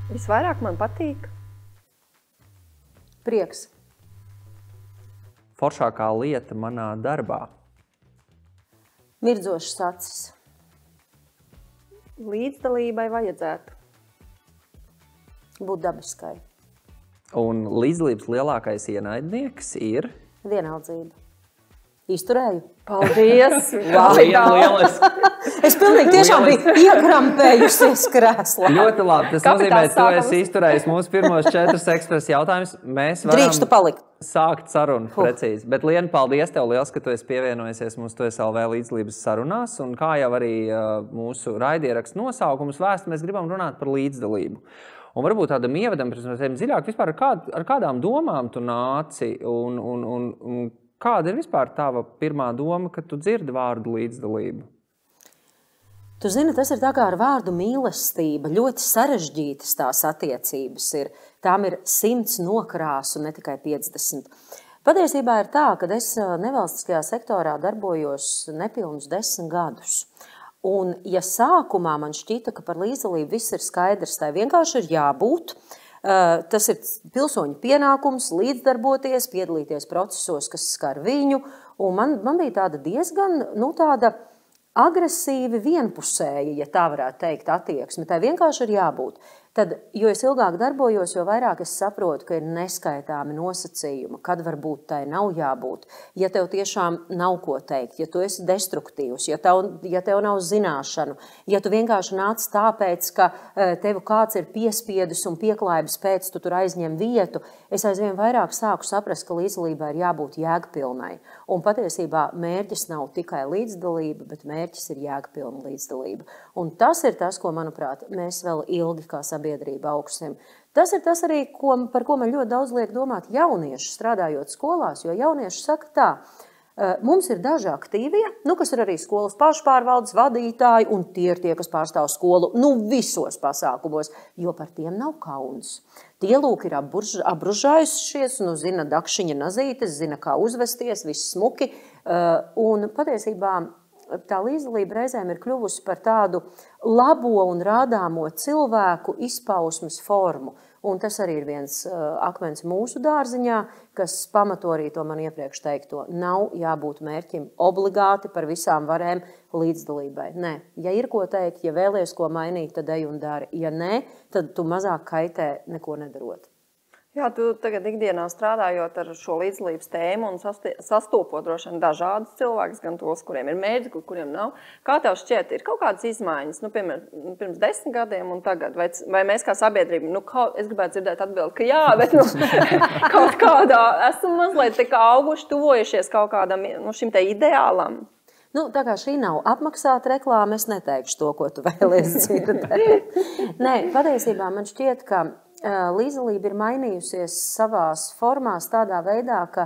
Visvairāk man patīk Prieks. Foršākā lieta manā darbā. Mirdzošas acis. līdzdalībai vajadzētu. Būt dabiskai. Un līdzdalības lielākais ienaidnieks ir... Vienaldzība. Izturēju. Paldies! Lieliski! Es pilnīgi tiešām biju iekrampējusies krēslā. Ļoti labi. Tas Kapitāls nozīmē, ka tu sākums. esi izturējis mūsu pirmos 4 ekspresa jautājumus. Mēs varam Drīkstu palikt. sākt sarunu precīzi. Bet, Liena, paldies tev liels, ka tu esi pievienojusies mūsu Tu esi LV līdzdalības sarunās. Un kā jau arī mūsu raidierakstu nosaukums vēst, mēs gribam runāt par līdzdalību. Un varbūt tādam ievadam, pirms mēs ejam dziļāk, vispār ar kādām domām tu nāci un kāda ir vispār tava pirmā doma, kad tu dzirdi vārdu līdzdalību? Tu zini, tas ir tā kā ar vārdu mīlestība. Ļoti sarežģītas tās attiecības ir. Tām ir 100 nokrāsu, ne tikai 50. Patiesībā ir tā, ka es nevalstiskajā sektorā darbojos nepilnus 10 gadus. Un, ja sākumā man šķita, ka par līdzdalību viss ir skaidrs, tai vienkārši ir jābūt. Tas ir pilsoņu pienākums līdzdarboties, piedalīties procesos, kas skar viņu. Un man bija tāda diezgan, tāda agresīvi vienpusēja, ja tā varētu teikt, attieksme. Tai vienkārši ir jābūt. Tad, jo es ilgāk darbojos, jo vairāk es saprotu, ka ir neskaitāmi nosacījumi, kad varbūt tai nav jābūt. Ja tev tiešām nav ko teikt, ja tu esi destruktīvs, ja tev nav zināšanu, ja tu vienkārši nāc tāpēc, ka tev kāds ir piespiedis un pieklājības pēc, tu tur aizņem vietu, es aizvien vairāk sāku saprast, ka līdzdalībai ir jābūt jēgpilnai. Un patiesībā mērķis nav tikai līdzdalība, bet mērķis ir jēgpilna līdzdalība. Un tas ir tas, ko, manuprāt, mēs vēl ilgi kā sabiedrība augsim. Tas ir tas arī, par ko man ļoti daudz liek domāt jaunieši strādājot skolās, jo jaunieši saka tā, mums ir daži aktīvie, kas ir arī skolas pašpārvaldes vadītāji, un tie ir tie, kas pārstāv skolu visos pasākumos, jo par tiem nav kauns. Tie lūk ir apbružājušies, zina dakšiņa nazītes, zina, kā uzvesties, viss smuki, un patiesībā tā līdzdalība reizēm ir kļuvusi par tādu labo un rādāmo cilvēku izpausmes formu. Un tas arī ir viens akmens mūsu dārziņā, kas pamato arī to man iepriekš teikto. Nav jābūt mērķim obligāti par visām varēm līdzdalībai. Nē, ja ir ko teikt, ja vēlies ko mainīt, tad ej un dari. Ja nē, tad tu mazāk kaitē neko nedarot. Jā, tu tagad ikdienā strādājot ar šo līdzdalības tēmu un sastopot droši vien dažādus cilvēkus, gan tos, kuriem ir mērķi, kuriem nav. Kā tev šķiet, ir kaut kādas izmaiņas, piemēram, pirms 10 gadiem un tagad? Vai mēs kā sabiedrība, es gribētu dzirdēt atbildi, ka jā, bet kaut kādā esam mazliet auguši, tuvojušies kaut kādam šim te ideālam? Tā kā šī nav apmaksāta reklāma, es neteikšu to, ko tu vēlies dzirdēt. Nē, patiesībā man šķiet, ka līdzdalība ir mainījusies savās formās tādā veidā, ka,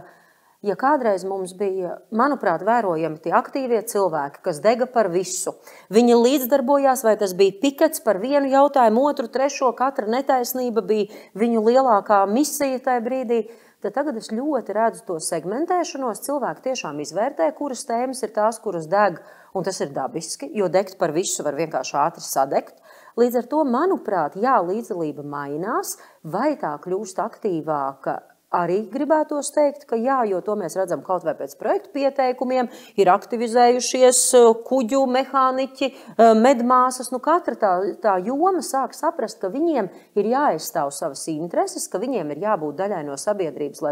ja kādreiz mums bija, manuprāt, vērojami tie aktīvie cilvēki, kas dega par visu, viņi līdzdarbojās, vai tas bija pikets par vienu jautājumu, otru, trešo, katra netaisnība bija viņu lielākā misija tajā brīdī, tad tagad es ļoti redzu to segmentēšanos, cilvēki tiešām izvērtē, kuras tēmas ir tās, kuras deg, un tas ir dabiski, jo degt par visu var vienkārši ātri sadegt. Līdz ar to, manuprāt, jā, līdzdalība mainās, vai tā kļūst aktīvāka, arī gribētos teikt, ka jā, jo to mēs redzam kaut vai pēc projektu pieteikumiem, ir aktivizējušies kuģu mehāniķi, medmāsas, katra tā joma sāk saprast, ka viņiem ir jāaizstāv savas intereses, ka viņiem ir jābūt daļai no sabiedrības,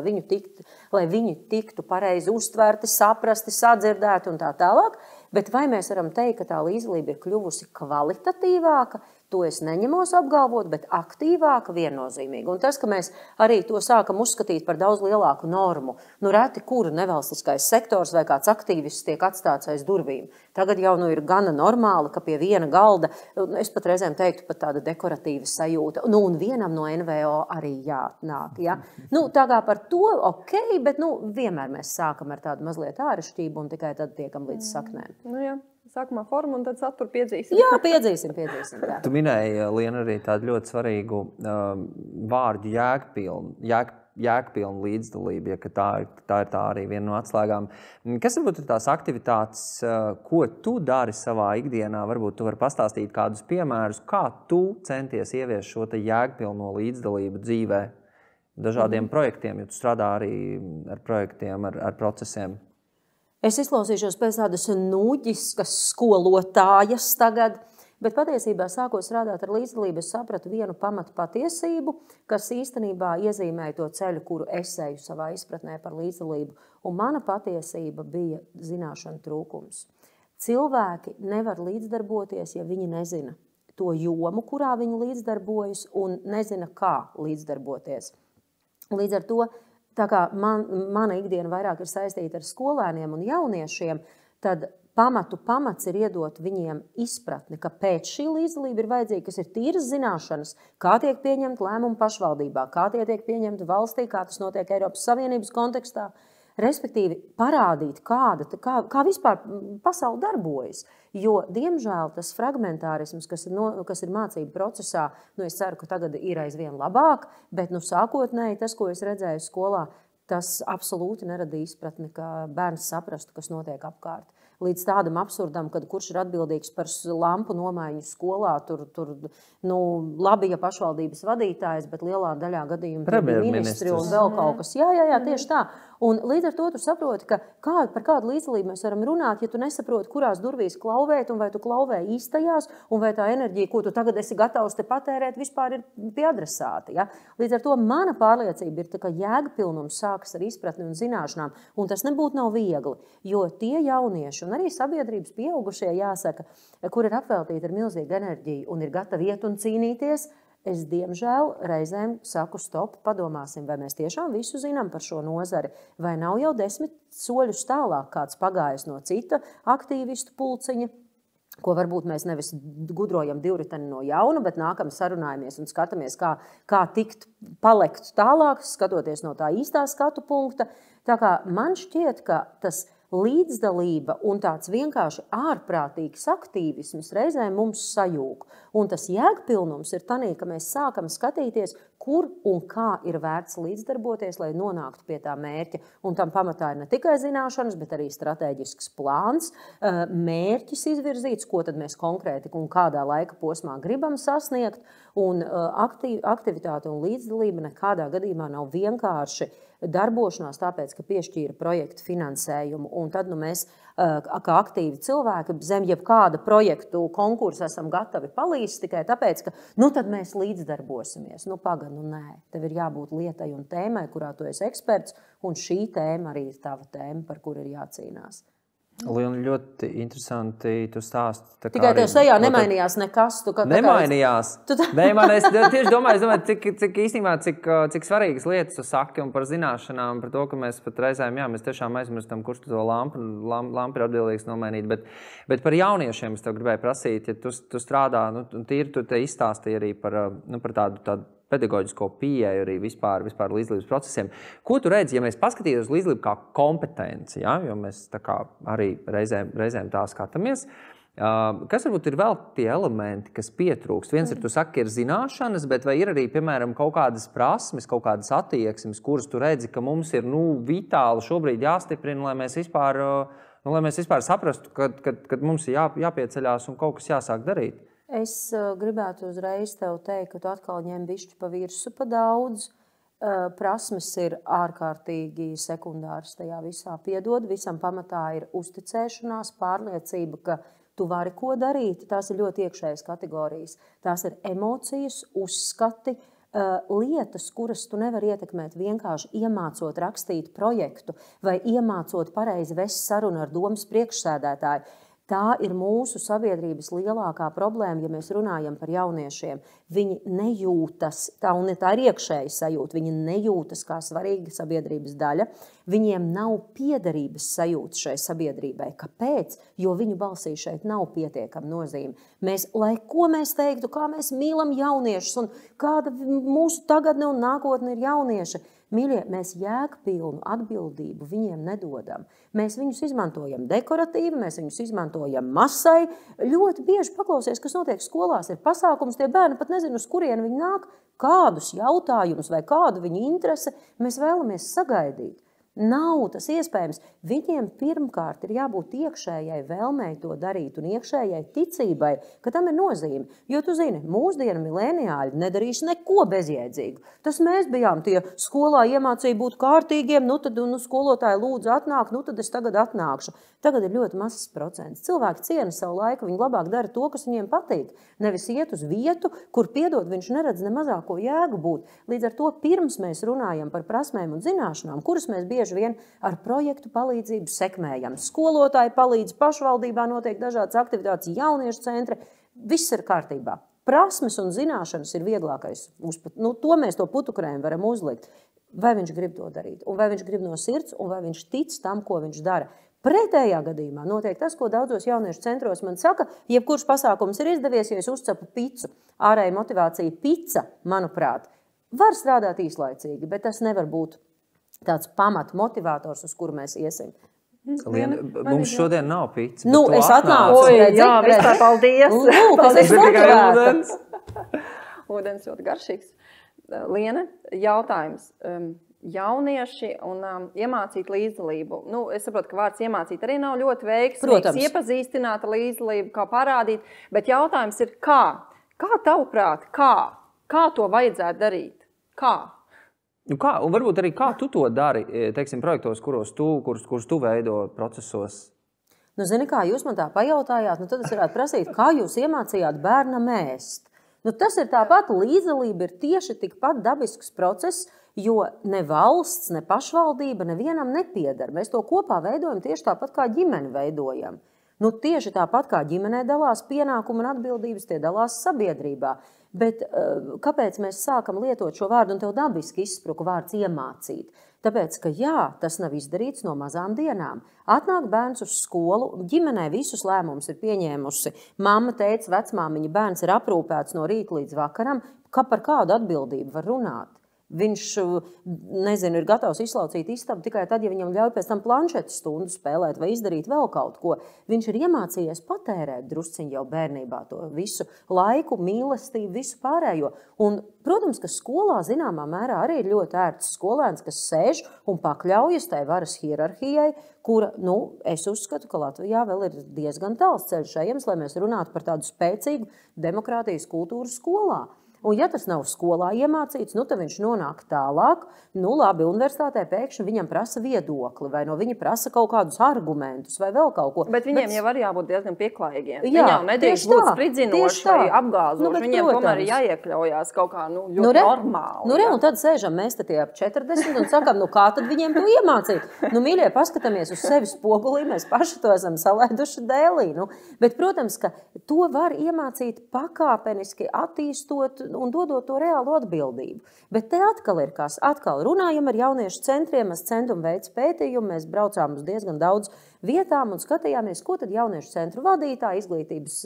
lai viņi tiktu pareizi uztverti, saprasti, sadzirdēti un tā tālāk. Bet vai mēs varam teikt, ka tā līdzdalība ir kļuvusi kvalitatīvāka? To es neņemos apgalvot, bet aktīvāka viennozīmīgi. Un tas, ka mēs arī to sākam uzskatīt par daudz lielāku normu, reti kura nevalstiskais sektors vai kāds aktīvists tiek atstāts aiz durvīm. Tagad jau ir gana normāli, ka pie viena galda, es pat reizēm teiktu, pat tāda dekoratīva sajūta, un vienam no NVO arī jāatnāk. Ja? Tā kā par to ok, bet vienmēr mēs sākam ar tādu mazliet ārešķību un tikai tad tiekam līdz saknēm. Jā. Sākumā formu un tad saturu piedzīsim. Jā, piedzīsim. Jā. Tu minēji, Liena, arī tādu ļoti svarīgu vārdu jēgpilna līdzdalība, ja tā ir tā arī viena no atslēgām. Kas varbūt ir tās aktivitātes, ko tu dari savā ikdienā? Varbūt tu vari pastāstīt kādus piemērus, kā tu centies ieviest šo te jēgpilno līdzdalību dzīvē dažādiem projektiem, jo tu strādā arī ar projektiem, ar procesiem. Es izklausīšos pēc tādas nūģiskas skolotājas tagad, bet patiesībā sākot strādāt ar līdzdalību, es sapratu vienu pamatu patiesību, kas īstenībā iezīmēja to ceļu, kuru es eju savā izpratnē par līdzdalību. Un mana patiesība bija zināšanu trūkums. Cilvēki nevar līdzdarboties, ja viņi nezina to jomu, kurā viņi līdzdarbojas, un nezina, kā līdzdarboties. Līdz ar to, tā kā mana ikdiena vairāk ir saistīta ar skolēniem un jauniešiem, tad pamats ir iedot viņiem izpratni, ka pēc šī līdzdalība ir vajadzīga, kas ir tīras zināšanas, kā tiek pieņemta lēmuma pašvaldībā, kā tie tiek pieņemta valstī, kā tas notiek Eiropas Savienības kontekstā, respektīvi parādīt, kā vispār pasaule darbojas. Jo, diemžēl, tas fragmentārisms, kas ir mācību procesā, es ceru, ka tagad ir aizvien labāk, bet sākotnēji tas, ko es redzēju skolā, tas absolūti neradīja izpratni, ka bērns saprastu, kas notiek apkārt. Līdz tādam absurdam, kad kurš ir atbildīgs par lampu nomaiņu skolā, labi, ja pašvaldības vadītājs, bet lielā daļā gadījumu bija ministri un vēl kaut kas. Jā, tieši tā. Un līdz ar to tu saproti, ka par kādu līdzdalību mēs varam runāt, ja tu nesaproti, kurās durvīs klauvēt, un vai tu klauvē īstajās, un vai tā enerģija, ko tu tagad esi gatavs te patērēt, vispār ir pie adresāta. Ja? Līdz ar to mana pārliecība ir, ka jēgpilnums sākas ar izpratni un zināšanām, un tas nebūtu nav viegli, jo tie jaunieši un arī sabiedrības pieaugušie, jāsaka, kur ir apveltīti ar milzīgu enerģiju un ir gatavi iet un cīnīties, es, diemžēl, reizēm saku stop, padomāsim, vai mēs tiešām visu zinām par šo nozari, vai nav jau 10 soļus tālāk kāds pagājis no cita aktīvistu pulciņa, ko varbūt mēs nevis gudrojam divriteni no jauna, bet nākam sarunājamies un skatāmies, kā tikt palekt tālāk, skatoties no tā īstā skatu punkta. Tā kā man šķiet, ka tas līdzdalība un tāds vienkārši ārprātīgs aktīvisms reizēm mums sajūg. Un tas jēgpilnums ir tanī, ka mēs sākam skatīties, kur un kā ir vērts līdzdarboties, lai nonāktu pie tā mērķa. Un tam pamatā ir ne tikai zināšanas, bet arī strateģisks plāns, mērķis izvirzīts, ko tad mēs konkrēti un kādā laika posmā gribam sasniegt. Un aktivitāte un līdzdalība nekādā gadījumā nav vienkārši darbošanās, tāpēc, ka piešķīra projektu finansējumu. Un tad mēs, kā aktīvi cilvēki, zem jebkāda projektu konkursa esam gatavi palīdzt tikai tāpēc, ka tad mēs līdzdarbosimies. Nē. Tev ir jābūt lietai un tēmai, kurā tu esi eksperts, un šī tēma arī ir tava tēma, par kuru ir jācīnās. Ļoti interesanti tu stāsti. Tikai tev sejā nemainījās nekas. Nemainījās. Es tieši domāju, cik svarīgas lietas tu saki un par zināšanām, par to, ka mēs pat reizēm, mēs tiešām aizmirstam, kurš to lampu ir atbildīgs nomainīt. Bet par jauniešiem es tev gribēju prasīt, ja tu strādā, tīri tu te izstāstīji arī par tādu pedagoģisko pieeju arī vispār līdzdalības procesiem. Ko tu redzi, ja mēs paskatītos līdzdalību kā kompetenci, jo mēs tā kā arī reizēm tā skatāmies? Kas varbūt ir vēl tie elementi, kas pietrūkst? Viens ir, tu saki, ir zināšanas, bet vai ir arī, piemēram, kaut kādas prasmes, kaut kādas attieksmes, kuras tu redzi, ka mums ir vitāli šobrīd jāstiprina, lai mēs vispār saprastu, kad mums ir jāpieceļās un kaut kas jāsāk darīt? Es gribētu uzreiz tev teikt, ka tu atkal ņem bišķi pa virsu pa daudz. Prasmes ir ārkārtīgi sekundāras tajā visā. Piedod, visam pamatā ir uzticēšanās, pārliecība, ka tu vari ko darīt. Tās ir ļoti iekšējas kategorijas. Tās ir emocijas, uzskati, lietas, kuras tu nevari ietekmēt vienkārši iemācot rakstīt projektu vai iemācot pareizi vest sarunu ar domas priekšsēdētāju. Tā ir mūsu sabiedrības lielākā problēma, ja mēs runājam par jauniešiem. Viņi nejūtas, tā ir iekšēja sajūta, viņi nejūtas kā svarīga sabiedrības daļa. Viņiem nav piederības sajūta šai sabiedrībai. Kāpēc? Jo viņu balsī šeit nav pietiekama nozīme. Lai ko mēs teiktu, kā mēs mīlam jauniešus un kāda mūsu tagadne un nākotne ir jaunieši. Mīļie, mēs jēgpilnu atbildību viņiem nedodam. Mēs viņus izmantojam dekoratīvi, mēs viņus izmantojam masai. Ļoti bieži paklausies, kas notiek skolās, ir pasākums, tie bērni pat nezinu, uz kurien viņi nāk. kādus jautājumus vai kādu viņu interesi mēs vēlamies sagaidīt. Nav tas iespējams. Viņiem pirmkārt ir jābūt iekšējai vēlmei to darīt un iekšējai ticībai, ka tam ir nozīme. Jo tu zini, mūsdienu mileniāļi nedarīs neko bezjēdzīgu. Tas mēs bijām tie skolā iemācīja būt kārtīgiem, nu tad skolotāji lūdzu atnāk, nu tad es tagad atnākšu. Tagad ir ļoti mazs procents. Cilvēki ciena savu laiku, viņi labāk dara to, kas viņiem patīk. Nevis iet uz vietu, kur piedod viņš neredz ne mazāko jēgu būt. Līdz ar to pirms mēs runājam par prasmēm un zināšanām, kuras mēs bieži vien ar projektu palīdzību sekmējam. Skolotāji palīdz, pašvaldībā notiek dažādas aktivitātes, jauniešu centri, viss ir kārtībā. Prasmes un zināšanas ir vieglākais. To mēs to putukrējumu varam uzlikt. Vai viņš grib to darīt, un vai viņš grib no sirds, un vai viņš tic tam, ko viņš dara. Pretējā gadījumā notiek tas, ko daudzos jauniešu centros man saka, jebkurš pasākums ir izdevies, ja es uzcepu picu. Ārēja motivācija pica, manuprāt, var strādāt īslaicīgi, bet tas nevar būt tāds pamat motivators, uz kuru mēs iesim. Liena, mums šodien nav pica. Es atnācu. Jā, vispār paldies. Es esmu motivēta. Ūdens ļoti garšīgs. Liena, jautājums. Jaunieši un iemācīt līdzdalību. Es saprotu, ka vārds iemācīt arī nav ļoti veiksmīgs. Iepazīstināt līdzdalību, kā parādīt, bet jautājums ir kā? Kā tavuprāt, kā to vajadzētu darīt? Kā? Un varbūt arī kā tu to dari, teiksim, projektos, kurus tu veido procesos? Zini, kā jūs man tā pajautājāt, tad es varētu prasīt, kā jūs iemācījāt bērnam ēst. Tas ir tāpat, līdzdalība ir tieši tikpat dabisks process, jo ne valsts, ne pašvaldība nevienam nepiedara. Mēs to kopā veidojam tieši tāpat, kā ģimeni veidojam. Tieši tāpat, kā ģimenē dalās pienākumu un atbildības, tie dalās sabiedrībā. Bet kāpēc mēs sākam lietot šo vārdu, un tev dabiski izspruka vārds iemācīt? Tāpēc, ka jā, tas nav izdarīts no mazām dienām. Atnāk bērns uz skolu, ģimenē visus lēmumus ir pieņēmusi. Mamma, teica, vecmāmiņa, bērns ir aprūpēts no rīta līdz vakaram. Par kādu atbildību var runāt? Viņš, ir gatavs izslaucīt istabu tikai tad, ja viņam ļauj pēc tam planšetes stundu spēlēt vai izdarīt vēl kaut ko. Viņš ir iemācījies patērēt drusciņu jau bērnībā to visu laiku, mīlestību, visu pārējo. Un, protams, ka skolā zināmā mērā arī ir ļoti ērts skolēns, kas sēž un pakļaujas tai varas hierarhijai, kura, es uzskatu, ka Latvijā vēl ir diezgan tāls ceļš ejams, lai mēs runātu par tādu spēcīgu demokrātijas kultūru skolā. Un ja tas nav skolā iemācīts, tad viņš nonāk tālāk, labi, universitātē pēkšņi viņam prasa viedokli, vai no viņa prasa kaut kādus argumentus, vai vēl kaut ko. Bet viņiem jau var jābūt diezgan pieklājīgiem. Viņam nedrīkst būt spridzinoši vai apgāzoši. Viņiem tomēr ir jāiekļaujās kaut kā ļoti normāli. Un tad sēžam mēs tie ap 40 un sakam, kā tad viņiem to iemācīt? Mīļie, paskatāmies uz sevi spogulī, mēs paši to esam salaiduši dēlī. Bet, protams, ka to var iemācīt pakāpeniski attīstot un dodot to reālu atbildību. Bet te atkal ir kas. Atkal runājam ar jauniešu centriem, mēs centum veids pētījumu, mēs braucām uz diezgan daudz vietām un skatījāmies, ko tad jauniešu centru vadītāji, izglītības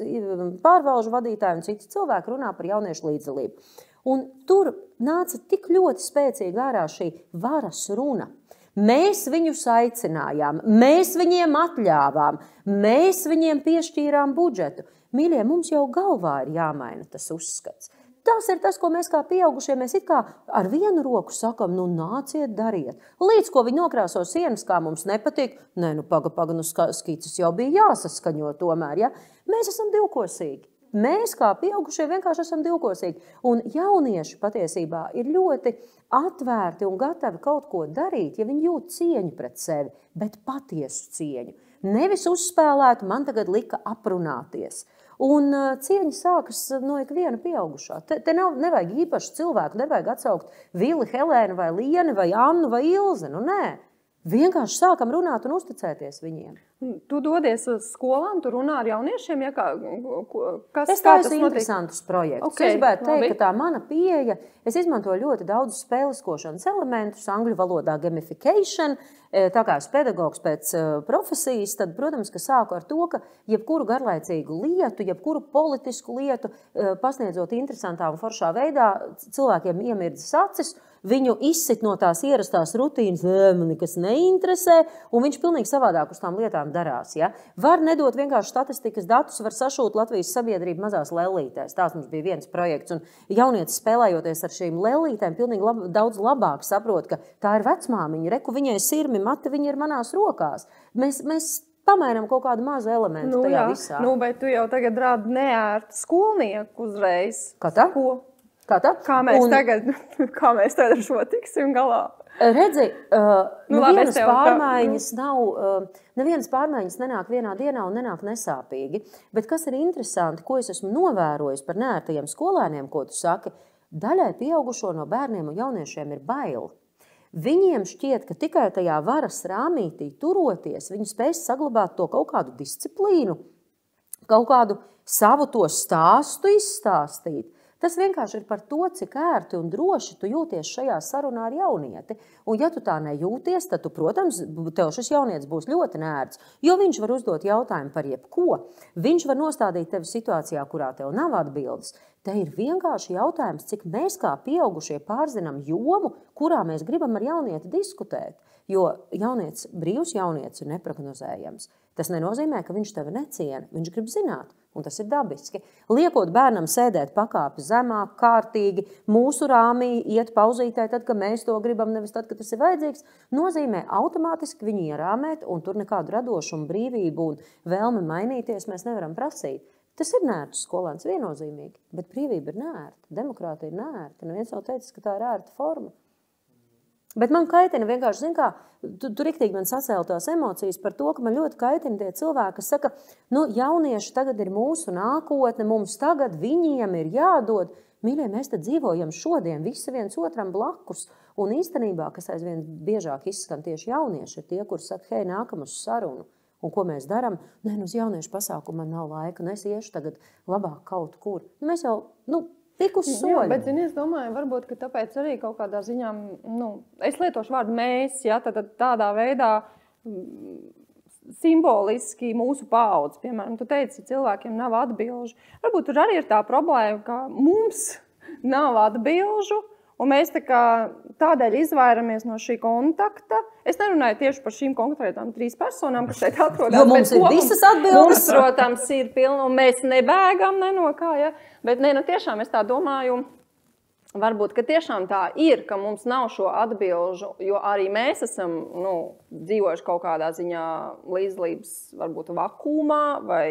pārvalžu vadītāji un citi cilvēki runā par jauniešu līdzdalību. Un tur nāca tik ļoti spēcīgi ārā šī varas runa. Mēs viņus aicinājām, mēs viņiem atļāvām, mēs viņiem piešķīrām budžetu. Mīļie, mums jau galvā ir jāmaina tas uzskats. Tas ir tas, ko mēs kā pieaugušie, mēs it kā ar vienu roku sakam, nāciet, dariet. Līdz ko viņi nokrāso sienas, kā mums nepatīk, paga, skices jau bija jāsaskaņo tomēr, ja? Mēs esam divkosīgi. Mēs kā pieaugušie vienkārši esam divkosīgi. Un jaunieši patiesībā ir ļoti atvērti un gatavi kaut ko darīt, ja viņi jūt cieņu pret sevi, bet patiesu cieņu. Nevis uzspēlētu, man tagad lika aprunāties. Un cieņa sākas no ikviena pieaugušā. Te nevajag īpaši cilvēku, nevajag atsaukt Vili, Helēnu vai Lieni vai Annu vai Ilzi. Nē, vienkārši sākam runāt un uzticēties viņiem. Tu dodies uz skolām, tu runā ar jauniešiem, ja Es taisu interesantus projektus. Es gribētu teikt, ka tā mana pieeja, es izmantoju ļoti daudz spēliskošanas elementus, angļu valodā gamification, tā kā es pedagogs pēc profesijas, tad, protams, ka sāku ar to, ka jebkuru garlaicīgu lietu, jebkuru politisku lietu, pasniedzot interesantā un foršā veidā, cilvēkiem iemirdzas acis, viņu izsit no tās ierastās rutīnas, man nekas neinteresē, un viņš pilnīgi savādāk uz tām lietām darās. Ja? Var nedot vienkārši statistikas datus, var sašūt Latvijas sabiedrību mazās lellītēs. Tās mums bija viens projekts, un jaunietis spēlējoties ar šīm lellītēm pilnīgi daudz labāk saprot, ka tā ir vecmāmiņa, reku viņai sirmi, mati, viņa ir manās rokās. Mēs pamēram kaut kādu mazu elementu tajā visā. Bet tu jau tagad rādi neērtu skolnieku uzreiz. Kā tā? Kā tā? Kā mēs tagad ar šo tiksim galā? Redzi, nevienas pārmaiņas nenāk vienā dienā un nenāk nesāpīgi. Bet kas ir interesanti, ko es esmu novērojis par neērtajiem skolēniem, ko tu saki, daļai pieaugušo no bērniem un jauniešiem ir baili. Viņiem šķiet, ka tikai tajā varas rāmītī turoties, viņi spēs saglabāt to kaut kādu disciplīnu, kaut kādu savu to stāstu izstāstīt. Tas vienkārši ir par to, cik ērti un droši tu jūties šajā sarunā ar jaunieti. Un ja tu tā nejūties, tad tu, protams, tev šis jaunietis būs ļoti neērts, jo viņš var uzdot jautājumu par jebko. Viņš var nostādīt tevi situācijā, kurā tev nav atbildes. Te ir vienkārši jautājums, cik mēs kā pieaugušie pārzinām jomu, kurā mēs gribam ar jaunieti diskutēt. Jo brīvs jaunietis ir neprognozējams. Tas nenozīmē, ka viņš tevi neciena. Viņš grib zināt, un tas ir dabiski. Liekot bērnam sēdēt pakāpi zemāk, kārtīgi, mūsu rāmī, iet pauzītē, tad, kad mēs to gribam, nevis tad, kad tas ir vajadzīgs, nozīmē automātiski viņu ierāmēt, un tur nekādu radošumu, brīvību un vēlmi mainīties mēs nevaram prasīt. Tas ir neērts skolēns viennozīmīgi, bet brīvība ir neērta, demokrātija ir neērta. Neviens nav teicis, ka tā ir ērta forma. Bet man kaitina vienkārši, zin kā, tu riktīgi man sacēla tās emocijas par to, ka man ļoti kaitina tie cilvēki, kas saka, jaunieši tagad ir mūsu nākotne, mums tagad viņiem ir jādod. Mīļie, mēs te dzīvojam šodien, visi viens otram blakus. Un īstenībā, kas aizvien biežāk izskan tieši jaunieši, ir tie, kuri saka, hei, nākam uz sarunu. Un ko mēs darām? Nē, uz jauniešu pasākumu man nav laika, un es iešu tagad labāk kaut kur. Mēs jau, tik uz soļu. Jā, bet, es domāju, varbūt, ka tāpēc arī kaut kādā ziņā, es lietošu vārdu mēs, ja, tad tādā veidā simboliski mūsu paudze, piemēram, tu teici, cilvēkiem nav atbilžu. Varbūt tur arī ir tā problēma, ka mums nav atbilžu, un mēs tādēļ izvairamies no šī kontakta. Es nerunāju tieši par šīm konkrētām 3 personām, kas šeit atrodas. Jo mums ir visas atbildes. Mums, protams, ir pilna, un mēs nebēgam ne no kā, ja? Bet tiešām es tā domāju, varbūt, ka tiešām tā ir, ka mums nav šo atbilžu, jo arī mēs esam dzīvojuši kaut kādā ziņā līdzdalības, varbūt vakumā, vai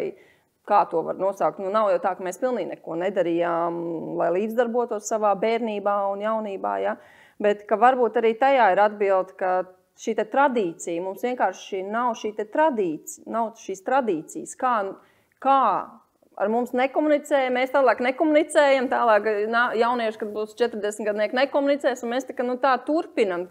kā to var nosaukt. Nav jau tā, ka mēs pilnīgi neko nedarījām, lai līdzdarbotos savā bērnībā un jaunībā, ja? Bet ka varbūt arī tajā ir atbilde, ka šī tradīcija, mums vienkārši nav šīs tradīcijas, kā ar mums nekomunicēja, mēs tālāk nekomunicējam, tālāk jaunieši, kad būs 40 gadnieki, nekomunicēs, un mēs tā turpinam.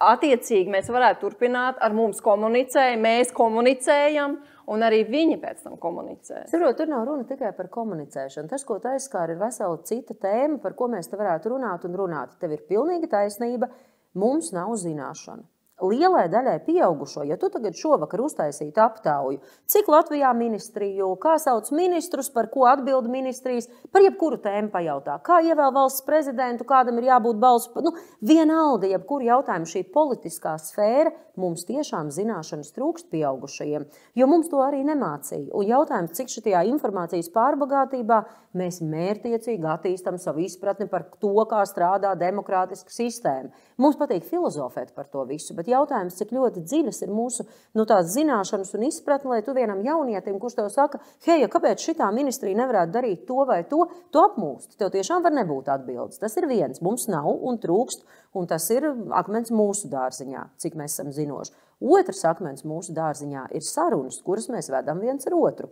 Attiecīgi mēs varētu turpināt, ar mums komunicēja, mēs komunicējam, un arī viņi pēc tam komunicē. Tur nav runa tikai par komunicēšanu. Tas, ko tu aizskāri, ir vesela cita tēma, par ko mēs te varētu runāt un runāt. Tev ir pilnīga taisnība, mums nav zināšana. Lielai daļai pieaugušo, ja tu tagad šovakar uztaisītu aptauju, cik Latvijā ministriju, kā sauc ministrus, par ko atbild ministrijas, par jebkuru tēmu pajautā, kā ievēl valsts prezidentu, kādam ir jābūt balsu, vienalga, jebkuru jautājumu šī politiskā sfēra, mums tiešām zināšanas trūkst pieaugušajiem, jo mums to arī nemācīja. Un jautājums, cik šitajā informācijas pārbagātībā mēs mērķtiecīgi attīstam savu izpratni par to, kā strādā demokrātiska sistēma. Mums patīk filozofēt par to visu, bet jautājums, cik ļoti dziļas ir mūsu tās zināšanas un izpratni, lai tu vienam jaunietim, kurš tev saka, hei, kāpēc šitā ministrija nevarētu darīt to vai to, tu apmūsti. Tev tiešām var nebūt atbildes. Tas ir viens, mums nav un trūkst, un tas ir akmens mūsu dārziņā, cik mēs esam zinoši. Otrs akmens mūsu dārziņā ir sarunas, kuras mēs vedam viens ar otru.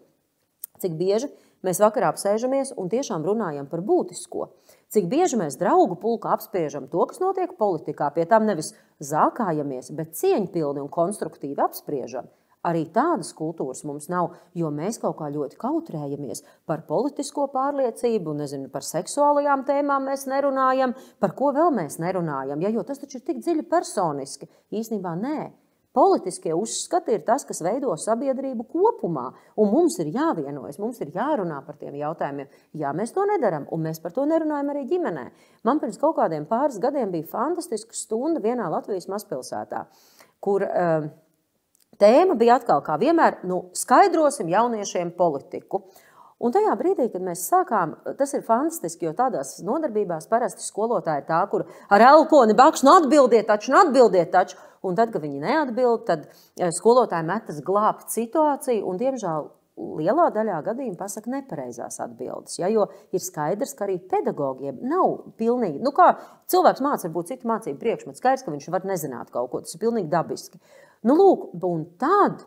Cik bieži mēs vakarā apsēžamies un tiešām runājam par būtisko. Cik bieži mēs draugu pulkā apspriežam to, kas notiek politikā, pie tam nevis zākājamies, bet cieņpilni un konstruktīvi apspriežam. Arī tādas kultūras mums nav, jo mēs kaut kā ļoti kautrējamies par politisko pārliecību, par seksuālajām tēmām mēs nerunājam, par ko vēl mēs nerunājam, jo tas taču ir tik dziļi personiski. Īstenībā nē. politiskie uzskati ir tas, kas veido sabiedrību kopumā, un mums ir jāvienojas, mums ir jārunā par tiem jautājumiem. Jā, mēs to nedaram, un mēs par to nerunājam arī ģimenē. Man pirms kaut kādiem pāris gadiem bija fantastiska stunda vienā Latvijas mazpilsētā, kur tēma bija atkal, kā vienmēr, skaidrosim jauniešiem politiku. Un tajā brīdī, kad mēs sākām, tas ir fantastiski, jo tādās nodarbībās parasti skolotāji ir tā, kur ar elkoni bakš, atbildiet taču, un tad, kad viņi neatbild, tad skolotāji metas glābt situāciju, un, diemžēl, lielā daļā gadījumā pasaka nepareizās atbildes, ja, jo ir skaidrs, ka arī pedagogiem nav pilnīgi, kā cilvēks māca, varbūt citu mācību priekšmetu, skaidrs, ka viņš var nezināt kaut ko, tas ir pilnīgi dabiski. Lūk, un tad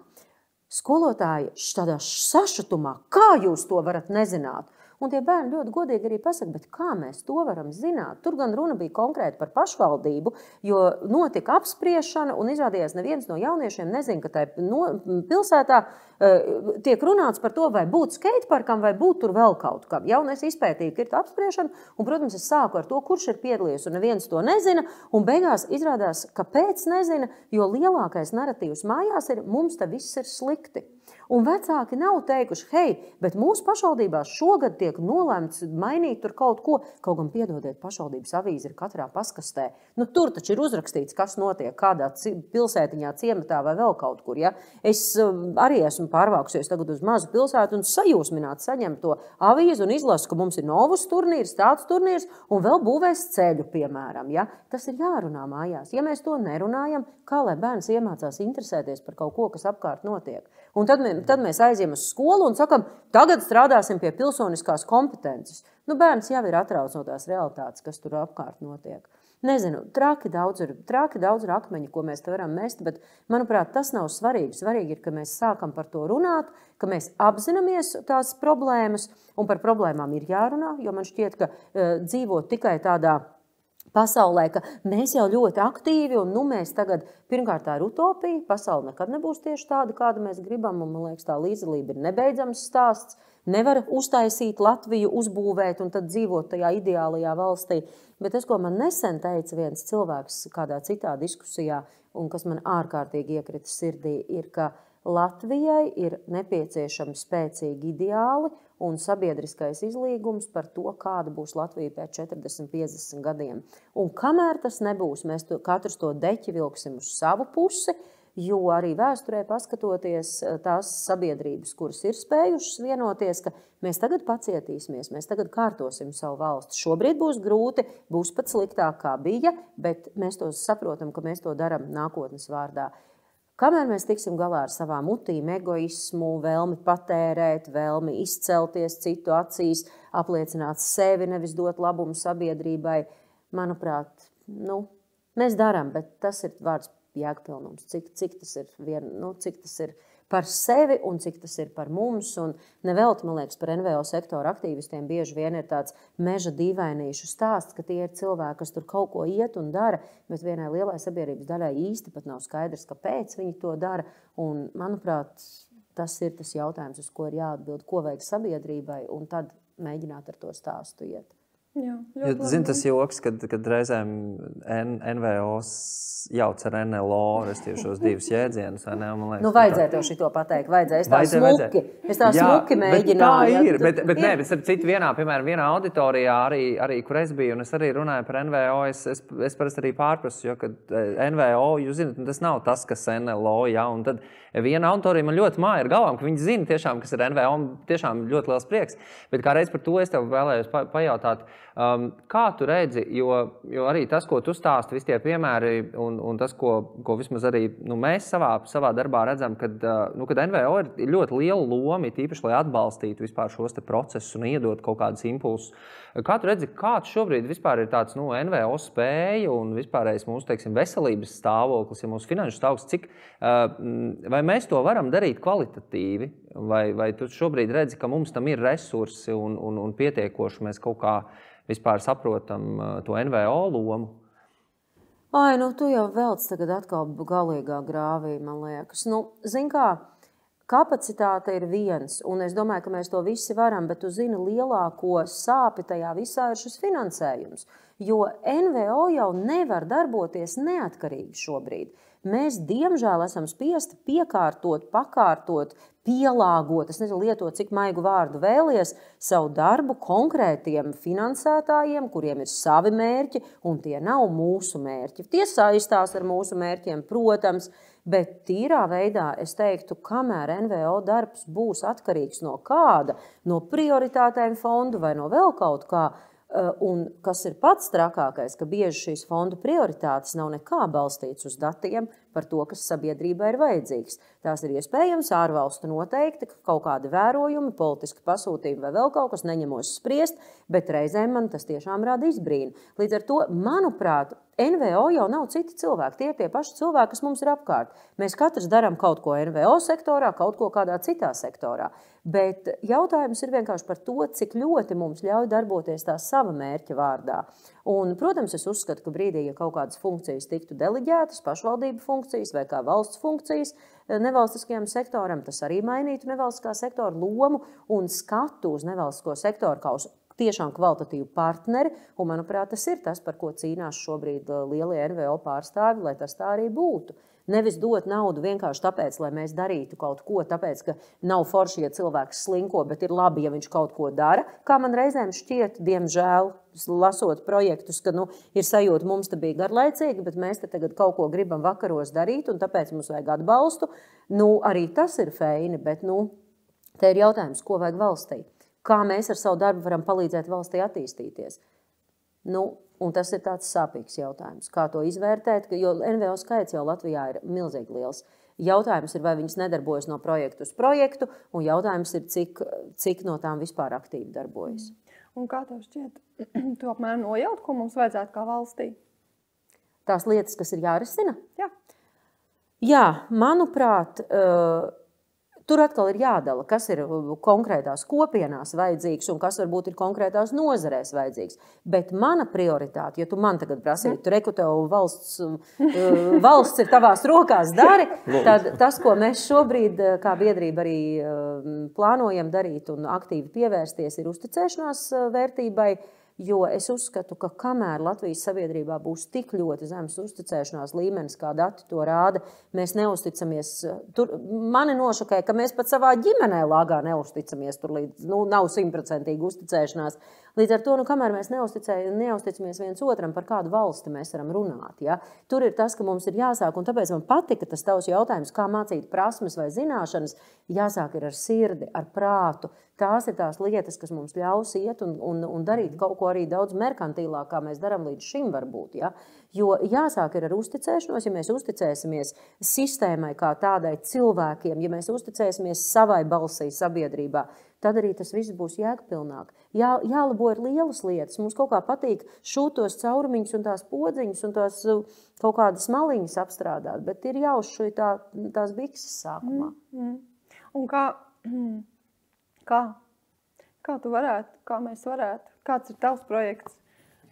skolotāji tādā sašutumā, kā jūs to varat nezināt? Un tie bērni ļoti godīgi arī pasaka, bet kā mēs to varam zināt? Tur gan runa bija konkrēti par pašvaldību, jo notika apspriešana un izrādījās neviens no jauniešiem nezina, ka tai pilsētā tiek runāts par to, vai būt skateparkam, vai būt tur vēl kaut kam. Ja, un es izpētīju, ka ir tā apspriešana, un, protams, es sāku ar to, kurš ir piedalījies, un neviens to nezina, un beigās izrādās, kāpēc nezina, jo lielākais naratīvs mājās ir, mums te viss ir slikti. Un vecāki nav teikuši, hei, bet mūsu pašvaldībās šogad tiek nolēmts mainīt tur kaut ko, kaut gan piedodiet, pašvaldības avīze ir katrā paskastē. Tur taču ir uzrakstīts, kas notiek kādā pilsētiņā, ciematā vai vēl kaut kur. Ja? Es arī esmu pārvākusies tagad uz mazu pilsētu un sajūsmināti saņemt to avīzi un izlasu, ka mums ir novus turnīrs, tāds turnīrs un vēl būvēs ceļu, piemēram. Ja? Tas ir jārunā mājās. Ja mēs to nerunājam, kā lai bērns iemācās interesēties par kaut ko, kas apkārt notiek? Un tad mēs aizjām uz skolu un sakam, tagad strādāsim pie pilsoniskās kompetences. Bērns jau ir atrauc no tās realitātes, kas tur apkārt notiek. Nezinu, traki daudz ir akmeņi, ko mēs te varam mest, bet, manuprāt, tas nav svarīgi. Svarīgi ir, ka mēs sākam par to runāt, ka mēs apzināmies tās problēmas, un par problēmām ir jārunā, jo man šķiet, ka dzīvot tikai tādā pasaulē, ka mēs jau ļoti aktīvi, un mēs tagad, pirmkārt, tā ir utopija, pasaule nekad nebūs tieši tāda, kāda mēs gribam, un man liekas, tā līdzdalība ir nebeidzams stāsts, nevar uztaisīt Latviju, uzbūvēt un tad dzīvot tajā ideālajā valstī. Bet tas, ko man nesen teica viens cilvēks kādā citā diskusijā, un kas man ārkārtīgi iekrita sirdī, ir, ka Latvijai ir nepieciešami spēcīgi ideāli un sabiedriskais izlīgums par to, kāda būs Latvija pēc 40-50 gadiem. Un kamēr tas nebūs, mēs katrs to deķi vilksim uz savu pusi, jo arī vēsturē paskatoties tās sabiedrības, kuras ir spējušas vienoties, ka mēs tagad pacietīsimies, mēs tagad kārtosim savu valsti. Šobrīd būs grūti, būs pat sliktāk kā bija, bet mēs to saprotam, ka mēs to daram nākotnes vārdā. Kamēr mēs tiksim galā ar savām utīm, egoismu, vēlmi patērēt, vēlmi izcelties citu acīs, apliecināt sevi, nevis dot labumu sabiedrībai, manuprāt, mēs darām, bet tas ir vārds jēgpilnums. Cik tas ir par sevi un cik tas ir par mums. Un nevelti, man liekas, par NVO sektoru aktīvistiem bieži vien ir tāds meža dīvainīšu stāsts, ka tie ir cilvēki, kas tur kaut ko iet un dara, bet vienai lielai sabiedrības daļai īsti pat nav skaidrs, kāpēc viņi to dara. Un, manuprāt, tas ir tas jautājums, uz ko ir jāatbild, ko vajag sabiedrībai, un tad mēģināt ar to stāstu iet. Jā, Zini, tas joks, kad reizēm NVO jauc ar NLO, restīvi šos divus jēdzienus. Vajadzēja tev šito pateikt, vajadzēja. Es tā smuki mēģināju. Tā ir, bet starp citu vienā auditorijā arī, kur es biju, un es arī runāju par NVO, es parasti arī pārprasu, jo, kad NVO, jūs zināt, tas nav tas, kas NLO, ja, un tad viena auditorija man ļoti māja ar galvām, ka viņi zina tiešām, kas ir NVO, un tiešām ļoti liels prieks. Bet kā reiz par to es tev vēlējos pajautāt, kā tu redzi, jo arī tas, ko tu stāsti, visi tie piemēri un tas, ko vismaz arī mēs savā darbā redzam, kad NVO ir ļoti liela loma, tīpaši, lai atbalstītu vispār šos te procesus un iedot kaut kādus impulsus. Kā tu redzi, kāds šobrīd vispār ir tāds NVO spēja un vispārējais mūsu, teiksim, veselības stāvoklis, ja mūsu finanšu stāvoklis, vai mēs to varam darīt kvalitatīvi, vai tu šobrīd redzi, ka mums tam ir resursi un pietiekoši mēs kaut kā vispār saprotam to NVO lomu? Tu jau velc tagad atkal galīgā grāvī, man liekas. Zin kā, kapacitāte ir viens, un es domāju, ka mēs to visi varam, bet tu zini, lielāko sāpi tajā visā ir šis finansējums. Jo NVO jau nevar darboties neatkarīgi šobrīd. mēs diemžēl esam spiesti piekārtot, pakārtot, pielāgot, es nezinu, lietot, cik maigu vārdu vēlies, savu darbu konkrētiem finansētājiem, kuriem ir savi mērķi, un tie nav mūsu mērķi. Tie saistās ar mūsu mērķiem, protams, bet tīrā veidā es teiktu, kamēr NVO darbs būs atkarīgs no kāda, no prioritātēm fondu vai no vēl kaut kā, un kas ir pats trakākais, ka bieži šīs fondu prioritātes nav nekā balstīts uz datiem par to, kas sabiedrībai ir vajadzīgs. Tās ir iespējams ārvalstu noteikti, kaut kādi vērojumi, politiski pasūtījumi vai vēl kaut kas, neņemos spriest, bet reizēm man tas tiešām rada izbrīnu. Līdz ar to, manuprāt, NVO jau nav citi cilvēki, tie ir tie paši cilvēki, kas mums ir apkārt. Mēs katrs darām kaut ko NVO sektorā, kaut ko kādā citā sektorā. Bet jautājums ir vienkārši par to, cik ļoti mums ļauj darboties tā sava mērķa vārdā. Un, protams, es uzskatu, ka brīdī, ja kaut kādas funkcijas tiktu deleģētas, pašvaldību funkcijas vai kā valsts funkcijas nevalstiskajam sektoram, tas arī mainītu nevalstiskā sektora lomu un skatu uz nevalstisko sektoru kā uz tiešām kvalitatīvu partneri, un, manuprāt, tas ir tas, par ko cīnās šobrīd lielie NVO pārstāvi, lai tas tā arī būtu. Nevis dot naudu vienkārši tāpēc, lai mēs darītu kaut ko, tāpēc, ka nav forši, ja cilvēks slinko, bet ir labi, ja viņš kaut ko dara. Kā man reizēm šķiet, diemžēl, lasot projektus, ka ir sajūta, mums te bija garlaicīgi, bet mēs te tagad kaut ko gribam vakaros darīt, un tāpēc mums vajag atbalstu. Arī tas ir feini, bet te ir jautājums, ko vajag valstī. Kā mēs ar savu darbu varam palīdzēt valstī attīstīties. Un tas ir tāds sāpīgs jautājums. Kā to izvērtēt, jo NVO skaits jau Latvijā ir milzīgi liels. Jautājums ir, vai viņas nedarbojas no projektu uz projektu, un jautājums ir, cik no tām vispār aktīvi darbojas. Un kā tev šķiet, tu apmēram nojaut, ko mums vajadzētu kā valstī? Tās lietas, kas ir jārisina? Jā. Jā, manuprāt, tur atkal ir jādala, kas ir konkrētās kopienās vajadzīgs un kas varbūt ir konkrētās nozarēs vajadzīgs. Bet mana prioritāte, ja tu man tagad prasītu, reku tev valsts ir tavās rokās dari, tad tas, ko mēs šobrīd kā biedrība arī plānojam darīt un aktīvi pievērsties, ir uzticēšanās vērtībai. Jo es uzskatu, ka kamēr Latvijas sabiedrībā būs tik ļoti zems uzticēšanās līmenis, kā dati to rāda, mēs neusticamies. Mani nošokē, ka mēs pat savā ģimenē lāgā neusticamies, tur līdz nav 100% uzticēšanās. Līdz ar to, kamēr mēs neusticamies viens otram, par kādu valsti mēs varam runāt. Ja? Tur ir tas, ka mums ir jāsāk, un tāpēc man patika tas tavs jautājums, kā mācīt prasmes vai zināšanas, jāsāk ir ar sirdi, ar prātu. Tās ir tās lietas, kas mums ļaus iet un darīt kaut ko arī daudz merkantīlāk, kā mēs darām līdz šim varbūt. Ja? Jo jāsāk ir ar uzticēšanos, ja mēs uzticēsimies sistēmai kā tādai cilvēkiem, ja mēs uzticēsimies savai balsī sabiedrībā, tad arī tas viss būs jēgpilnāk. Jālabo ir lielas lietas. Mums kaut kā patīk šūtos caurumiņus un tās podziņas un tās kaut kādas maliņas apstrādāt, bet ir jāuzšuj tās bikses sākumā. Un kā tu varētu, kā mēs varētu, kāds ir tavs projekts?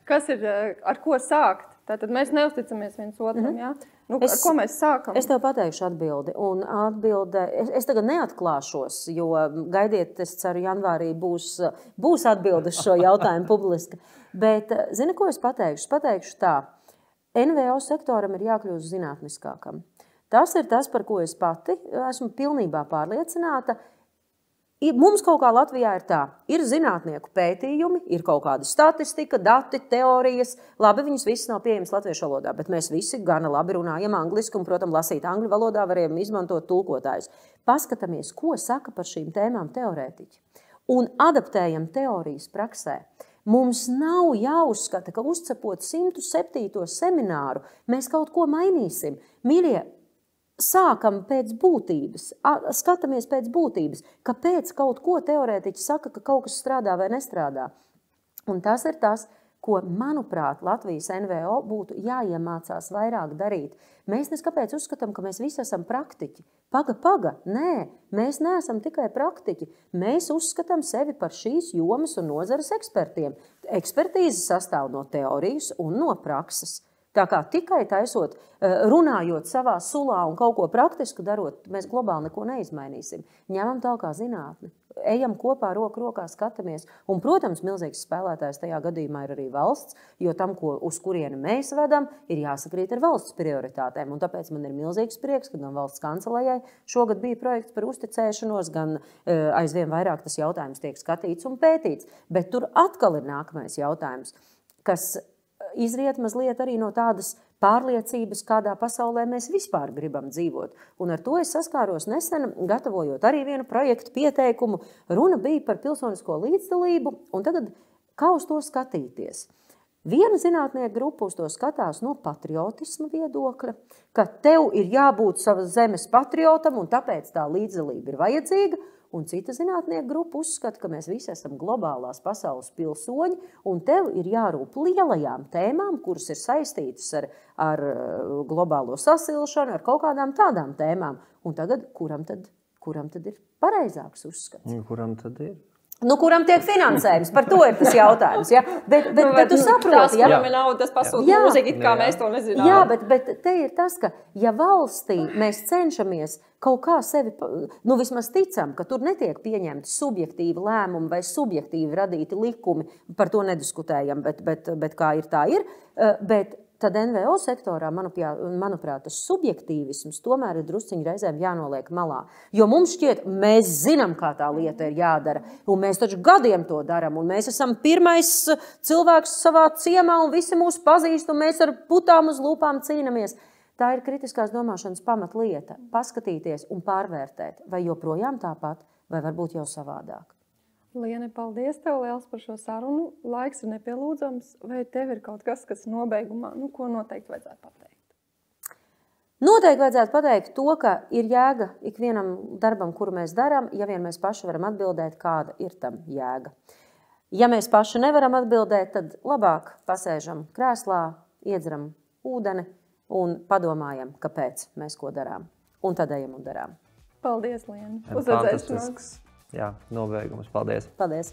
Kas ir, ar ko sākt? Tātad mēs neusticamies viens otram, jā? Ar ko mēs sākam? Es tev pateikšu atbildi. Un atbilde, es tagad neatklāšos, jo gaidiet, es ceru, janvārī būs atbilde uz šo jautājumu publiski. Bet, zini, ko es pateikšu? Es pateikšu tā. NVO sektoram ir jākļūst zinātniskākam. Tas ir tas, par ko es pati esmu pilnībā pārliecināta. Mums kaut kā Latvijā ir tā, ir zinātnieku pētījumi, ir kaut kāda statistika, dati, teorijas, labi, viņas visas nav pieejamas latviešu valodā, bet mēs visi gana labi runājam angliski un, protams, lasīt angļu valodā varējam izmantot tulkotājus. Paskatāmies, ko saka par šīm tēmām teorētiķi un adaptējam teorijas praksē. Mums nav jāuzskata, ka uzcepot 107. semināru mēs kaut ko mainīsim. Mīļie, sākam pēc būtības, skatāmies pēc būtības, kāpēc kaut ko teorētiķi saka, ka kaut kas strādā vai nestrādā. Un tas ir tas, ko, manuprāt, Latvijas NVO būtu jāiemācās vairāk darīt. Mēs neskapēc uzskatām, ka mēs visi esam praktiķi. Paga, nē, mēs neesam tikai praktiķi. Mēs uzskatām sevi par šīs jomas un nozares ekspertiem. Ekspertīze sastāv no teorijas un no prakses. Tā kā tikai taisot, runājot savā sulā un kaut ko praktisku darot, mēs globāli neko neizmainīsim. Ņemam tālāk kā zinātni. ejam kopā roku rokā, skatāmies. Un, protams, milzīgs spēlētājs tajā gadījumā ir arī valsts, jo tam, uz kurieni mēs vedam, ir jāsakrīt ar valsts prioritātēm. Un tāpēc man ir milzīgs prieks, ka no valsts kancelējai šogad bija projekts par uzticēšanos, gan aizvien vairāk tas jautājums tiek skatīts un pētīts. Bet tur atkal ir nākamais jautājums, kas izriet mazliet arī no tādas pārliecības, kādā pasaulē mēs vispār gribam dzīvot. Un ar to es saskāros nesen, gatavojot arī vienu projektu pieteikumu. Runa bija par pilsonisko līdzdalību, un tagad kā uz to skatīties? Viena zinātnieka grupa uz to skatās no patriotisma viedokļa, ka tev ir jābūt savas zemes patriotam, un tāpēc tā līdzdalība ir vajadzīga. Un cita zinātnieka grupa uzskata, ka mēs visi esam globālās pasaules pilsoņi, un tev ir jārūp lielajām tēmām, kuras ir saistītas ar globālo sasilšanu, ar kaut kādām tādām tēmām. Un tagad, kuram tad ir pareizāks uzskats? Kuram tad ir? Kuram tiek finansējums? Par to ir tas jautājums. Ja? Bet tu saproti, tās, kuram ir nauda, tas pasūta mūzika, it kā mēs to nezinām. Jā, bet te ir tas, ka ja valstī mēs cenšamies kaut kā sevi, vismaz ticam, ka tur netiek pieņemti subjektīvi lēmumi vai subjektīvi radīti likumi, par to nediskutējam, bet kā ir, tā ir, bet tad NVO sektorā, manuprāt, tas subjektīvisms tomēr ir drusciņi reizēm jānoliek malā. Jo mums šķiet, mēs zinām, kā tā lieta ir jādara, un mēs taču gadiem to daram, un mēs esam pirmais cilvēks savā ciemā, un visi mūs pazīst, un mēs ar putām uz lūpām cīnamies. Tā ir kritiskās domāšanas pamatlieta – paskatīties un pārvērtēt, vai joprojām tāpat, vai varbūt jau savādāk. Liene, paldies tev liels par šo sarunu. Laiks ir nepielūdzams. Vai tev ir kaut kas, kas nobeigumā, ko noteikti vajadzētu pateikt? Noteikti vajadzētu pateikt to, ka ir jēga ikvienam darbam, kuru mēs darām, ja vien mēs paši varam atbildēt, kāda ir tam jēga. Ja mēs paši nevaram atbildēt, tad labāk pasēžam krēslā, iedzeram ūdeni un padomājam, kāpēc mēs ko darām. Un tad ejam un darām. Paldies, Liene. Uz redzēšanos. Jā, nobeigums. Paldies. Paldies.